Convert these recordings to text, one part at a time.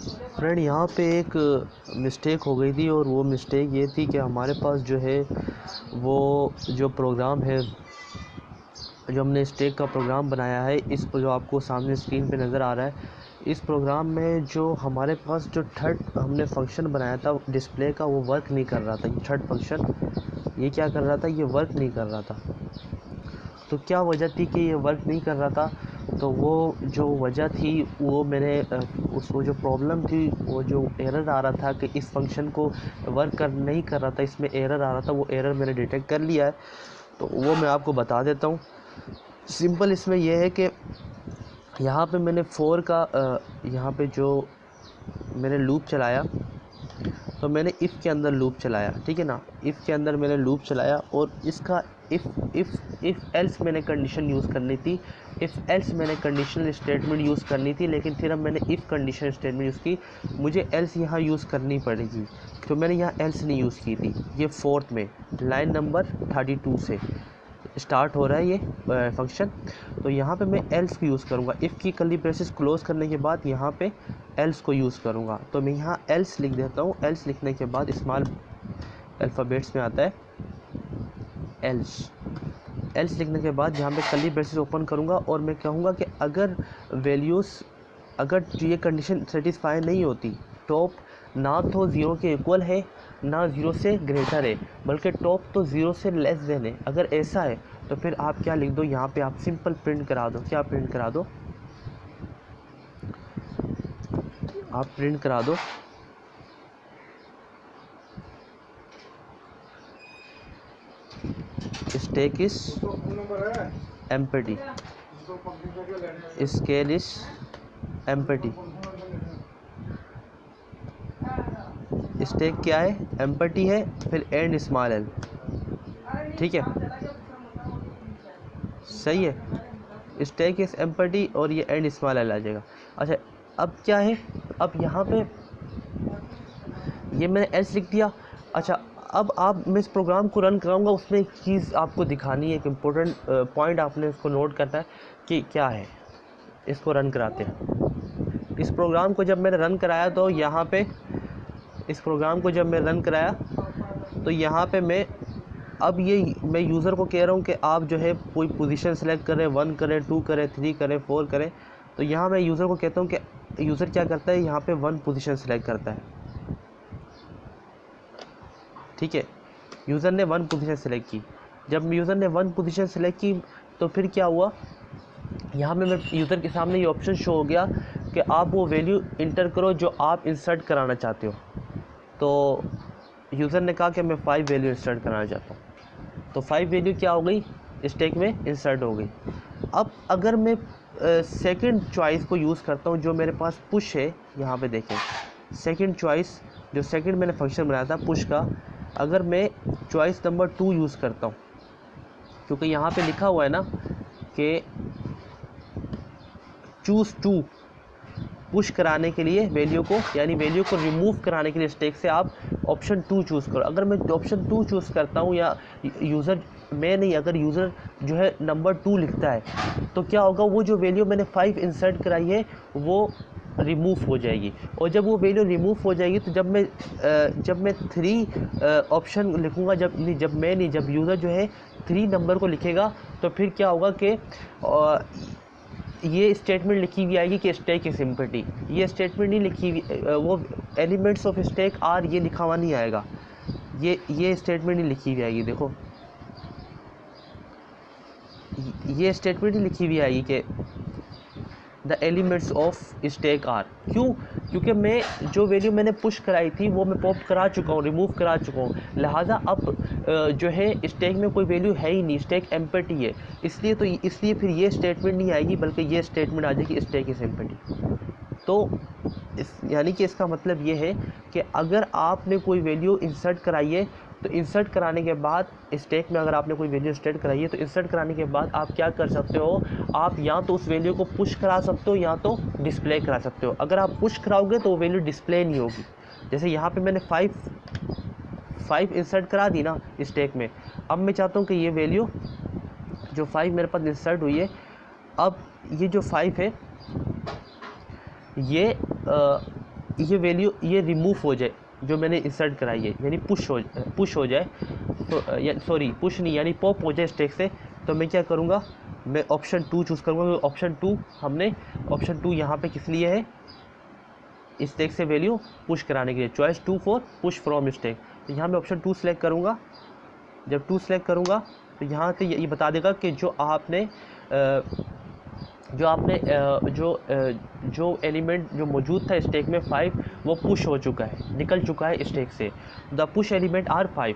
Friend यहाँ पे एक मिस्टेक हो गई थी, और वो मिस्टेक ये थी कि हमारे पास जो है वो जो प्रोग्राम है, जो हमने स्टेक का प्रोग्राम बनाया है, इस पर जो आपको सामने स्क्रीन पे नज़र आ रहा है, इस प्रोग्राम में जो हमारे पास जो थर्ड हमने फंक्शन बनाया था डिस्प्ले का, वो वर्क नहीं कर रहा था। ये थर्ड फंक्शन ये क्या कर रहा था, ये वर्क नहीं कर रहा था। तो क्या वजह थी कि ये वर्क नहीं कर रहा था? तो वो जो वजह थी वो मैंने उसको जो प्रॉब्लम थी, वो जो एरर आ रहा था कि इस फंक्शन को वर्क नहीं कर रहा था, इसमें एरर आ रहा था, वो एरर मैंने डिटेक्ट कर लिया है। तो वो मैं आपको बता देता हूँ। सिंपल इसमें यह है कि यहाँ पे मैंने फोर का यहाँ पे जो मैंने लूप चलाया, तो मैंने इफ़ के अंदर लूप चलाया, ठीक है ना। इफ़ के अंदर मैंने लूप चलाया और इसका इफ़ एल्स मैंने कंडीशन यूज़ करनी थी। इफ़ एल्स मैंने कंडीशनल स्टेटमेंट यूज़ करनी थी, लेकिन फिर अब मैंने इफ़ कंडीशन स्टेटमेंट यूज़ की, मुझे एल्स यहाँ यूज़ करनी पड़ेगी। तो मैंने यहाँ एल्स नहीं यूज़ की थी। ये फोर्थ में लाइन नंबर 32 से स्टार्ट हो रहा है ये फंक्शन। तो यहाँ पे मैं एल्स को यूज़ करूँगा। इफ़ की कर्ली ब्रेसेस क्लोज करने के बाद यहाँ पे एल्स को यूज़ करूँगा। तो मैं यहाँ एल्स लिख देता हूँ। एल्स लिखने के बाद स्मॉल अल्फ़ाबेट्स में आता है एल्स। एल्स लिखने के बाद यहाँ पे कर्ली ब्रेसेस ओपन करूँगा और मैं कहूँगा कि अगर वैल्यूज़, अगर ये कंडीशन सेटिस्फाई नहीं होती, टॉप ना तो 0 के इक्वल है ना 0 से ग्रेटर है, बल्कि टॉप तो 0 से लेस देन है, अगर ऐसा है तो फिर आप क्या लिख दो, यहाँ पे आप सिंपल प्रिंट करा दो। क्या प्रिंट करा दो? आप प्रिंट करा दो stack is empty, scale is empty. Stack क्या है? एम्प्टी है, फिर एंड स्मॉल एल, ठीक है, सही है। स्टैक इज एम्प्टी और ये एंड स्मॉल एल आ जाएगा। अच्छा, अब क्या है, अब यहाँ पे ये मैंने एल्स लिख दिया। अच्छा, अब मैं इस प्रोग्राम को रन कराऊंगा, उसमें एक चीज़ आपको दिखानी है, एक इम्पोर्टेंट पॉइंट आपने उसको नोट करना है कि क्या है। इसको रन कराते हैं। इस प्रोग्राम को जब मैंने रन कराया तो यहाँ पे इस प्रोग्राम को जब मैं रन कराया तो यहाँ पे मैं यूज़र को कह रहा हूँ कि आप जो है कोई पोजीशन सेलेक्ट करें, 1 करें, 2 करें, 3 करें, 4 करें। तो यहाँ मैं यूज़र को कहता हूँ कि यूज़र क्या करता है, यहाँ पे 1 पोजीशन सेलेक्ट करता है, ठीक है। यूज़र ने 1 पोजीशन सेलेक्ट की। जब यूज़र ने 1 पोजीशन सेलेक्ट की तो फिर क्या हुआ, यहाँ में यूज़र के सामने ये ऑप्शन शो हो गया कि आप वो वैल्यू इंटर करो जो आप इंसर्ट कराना चाहते हो। तो यूज़र ने कहा कि मैं 5 वैल्यू इंसर्ट कराना चाहता हूँ। तो 5 वैल्यू क्या हो गई, स्टैक में इंसर्ट हो गई। अब अगर मैं सेकंड चॉइस को यूज़ करता हूँ, जो मेरे पास पुश है, यहाँ पे देखें सेकंड चॉइस, जो सेकंड मैंने फंक्शन बनाया था पुश का, अगर मैं चॉइस नंबर 2 यूज़ करता हूँ, क्योंकि यहाँ पे लिखा हुआ है ना कि चूज़ टू, पुश कराने के लिए वैल्यू को, यानी वैल्यू को रिमूव कराने के लिए स्टैक से आप ऑप्शन 2 चूज़ करो। अगर मैं ऑप्शन 2 चूज़ करता हूँ, या यूज़र मैं नहीं, अगर यूज़र जो है नंबर 2 लिखता है, तो क्या होगा, वो जो वैल्यू मैंने 5 इंसर्ट कराई है वो रिमूव हो जाएगी। और जब वो वैल्यू रिमूव हो जाएगी तो जब मैं 3 ऑप्शन लिखूँगा, जब यूज़र जो है 3 नंबर को लिखेगा, तो फिर क्या होगा कि ये स्टेटमेंट लिखी हुई आएगी कि स्टैक इज एम्प्टी। ये स्टेटमेंट नहीं लिखी हुई, वो एलिमेंट्स ऑफ स्टैक आर ये लिखा हुआ नहीं आएगा, ये स्टेटमेंट नहीं लिखी हुई आएगी। देखो, ये स्टेटमेंट नहीं लिखी हुई आएगी कि the elements of stack are. क्यों? क्योंकि मैं जो वैल्यू मैंने पुश कराई थी वो मैं पॉप करा चुका हूँ, रिमूव करा चुका हूँ। लिहाजा अब जो है स्टैक में कोई वैल्यू है ही नहीं, स्टैक एम्प्टी है। इसलिए फिर ये स्टेटमेंट नहीं आएगी, बल्कि ये स्टेटमेंट आ जाएगी स्टैक इज एम्प्टी। तो यानी कि इसका मतलब ये है कि अगर आपने कोई वैल्यू इंसर्ट कराई है, तो इंसर्ट कराने के बाद स्टैक में अगर आपने कोई वैल्यू इंसर्ट कराई है, तो इंसर्ट कराने के बाद आप क्या कर सकते हो, आप या तो उस वैल्यू को पुश करा सकते हो या तो डिस्प्ले करा सकते हो। अगर आप पुश कराओगे तो वो वैल्यू डिस्प्ले नहीं होगी। जैसे यहाँ पे मैंने 5 इंसर्ट करा दी ना स्टैक में। अब मैं चाहता हूँ कि ये वैल्यू जो 5 मेरे पास इंसर्ट हुई है, अब ये जो 5 है ये ये वैल्यू ये रिमूव हो जाए जो मैंने इंसर्ट कराई है, यानी पुश हो जाए, तो सॉरी पुश नहीं, यानी पॉप हो जाए स्टैक से, तो मैं क्या करूँगा, मैं ऑप्शन 2 चूज़ करूँगा। ऑप्शन 2 हमने ऑप्शन 2 यहाँ पे किस लिए है, स्टैक से वैल्यू पुश कराने के लिए, choice 2 for push from stack. तो यहाँ मैं ऑप्शन 2 सेलेक्ट करूँगा। जब 2 सेलेक्ट करूँगा तो यहाँ से ये बता देगा कि जो आपने जो एलिमेंट जो मौजूद था स्टैक में 5, वो पुश हो चुका है, निकल चुका है स्टैक से। The push element are 5।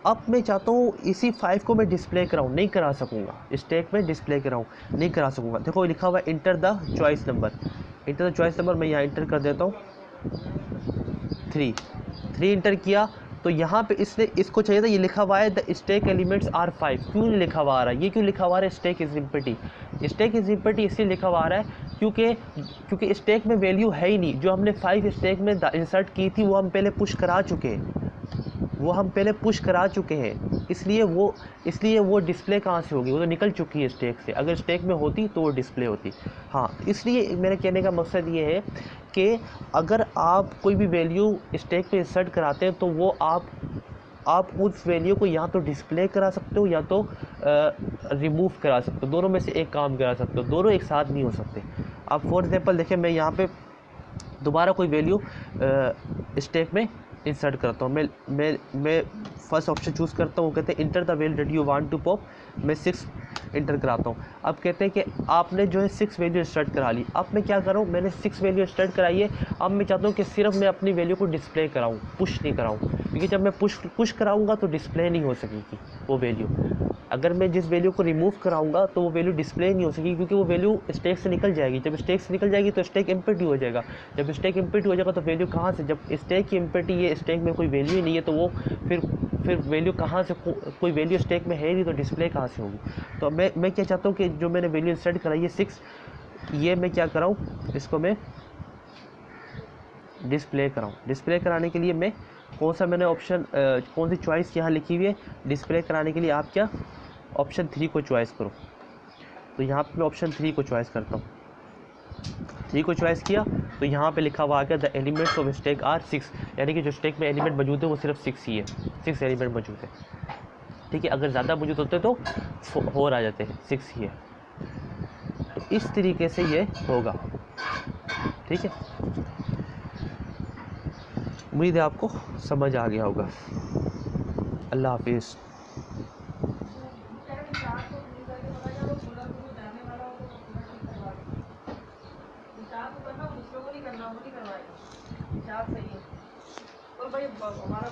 अब मैं चाहता हूँ इसी 5 को मैं डिस्प्ले कराऊँ, नहीं करा सकूँगा, स्टैक में डिस्प्ले कराऊँ, नहीं करा सकूँगा। देखो लिखा हुआ है enter the choice number, enter the choice number, मैं यहाँ इंटर कर देता हूँ 3 इंटर किया। तो यहाँ पे इसको चाहिए था, ये लिखा हुआ है द स्टैक एलिमेंट्स आर 5। क्यों नहीं लिखा हुआ आ रहा है, ये क्यों लिखा हुआ है stack is empty? Stack is empty इसलिए लिखा हुआ आ रहा है क्योंकि स्टैक में वैल्यू है ही नहीं। जो हमने 5 स्टैक में इंसर्ट की थी वो हम पहले पुश करा चुके हैं, इसलिए वो डिस्प्ले कहाँ से होगी, वो तो निकल चुकी है स्टैक से। अगर स्टैक में होती तो वो डिस्प्ले होती। हाँ, इसलिए मेरे कहने का मकसद ये है कि अगर आप कोई भी वैल्यू स्टैक पे इंसर्ट कराते हैं तो वो आप उस वैल्यू को या तो डिस्प्ले करा सकते हो या तो रिमूव करा सकते हो, दोनों में से एक काम करा सकते हो, दोनों एक साथ नहीं हो सकते। अब फॉर एग्जांपल देखिए, मैं यहाँ पे दोबारा कोई वैल्यू स्टैक में इंसर्ट करता हूँ। मैं फर्स्ट ऑप्शन चूज़ करता हूँ, कहते हैं enter the value that you want to pop. मैं 6 इंटर कराता हूँ। अब कहते हैं कि आपने जो है 6 वैल्यू इंसर्ट करा ली। अब मैं क्या करूँ, मैंने 6 वैल्यू इंसर्ट कराई है, अब मैं चाहता हूँ कि सिर्फ मैं अपनी वैल्यू को डिस्प्ले कराऊँ, पुश नहीं कराऊँ, क्योंकि जब मैं पुश कराऊँगा तो डिस्प्ले नहीं हो सकेगी वो वैल्यू। अगर मैं जिस वैल्यू को रिमूव कराऊंगा तो वो वैल्यू डिस्प्ले नहीं हो सकेगी, क्योंकि वो वैल्यू स्टैक से निकल जाएगी। जब स्टैक से निकल जाएगी तो स्टैक एम्प्टी हो जाएगा। जब स्टैक एम्प्टी हो जाएगा तो वैल्यू कहाँ से, जब स्टैक की एम्प्टी है, स्टैक में कोई वैल्यू ही नहीं है, तो वो फिर वैल्यू कहाँ से, कोई वैल्यू स्टैक में है नहीं, तो डिस्प्ले कहाँ से होगी। तो मैं क्या चाहता हूँ कि जो मैंने वैल्यू इंसर्ट कराई है 6, ये मैं क्या कराऊँ, इसको मैं डिस्प्ले कराऊँ। डिस्प्ले कराने के लिए मैं कौन सा मैंने ऑप्शन, कौन सी चॉइस यहाँ लिखी हुई है डिस्प्ले कराने के लिए, आप क्या ऑप्शन 3 को चॉइस करो। तो यहाँ पे मैं ऑप्शन 3 को चॉइस करता हूँ। 3 को चॉइस किया तो यहाँ पे लिखा हुआ आ गया the elements of stack are 6, यानी कि जो स्टैक में एलिमेंट मौजूद है वो सिर्फ 6 ही है, 6 एलिमेंट मौजूद है। ठीक है, अगर ज़्यादा मौजूद होते तो 4 आ जाते हैं, 6 ही है। तो इस तरीके से ये होगा। ठीक है, उम्मीद है आपको समझ आ गया होगा। अल्लाह हाफिज़। दूसरों को नहीं करना, वो नहीं करवाएगा। सही है। और भाई हमारा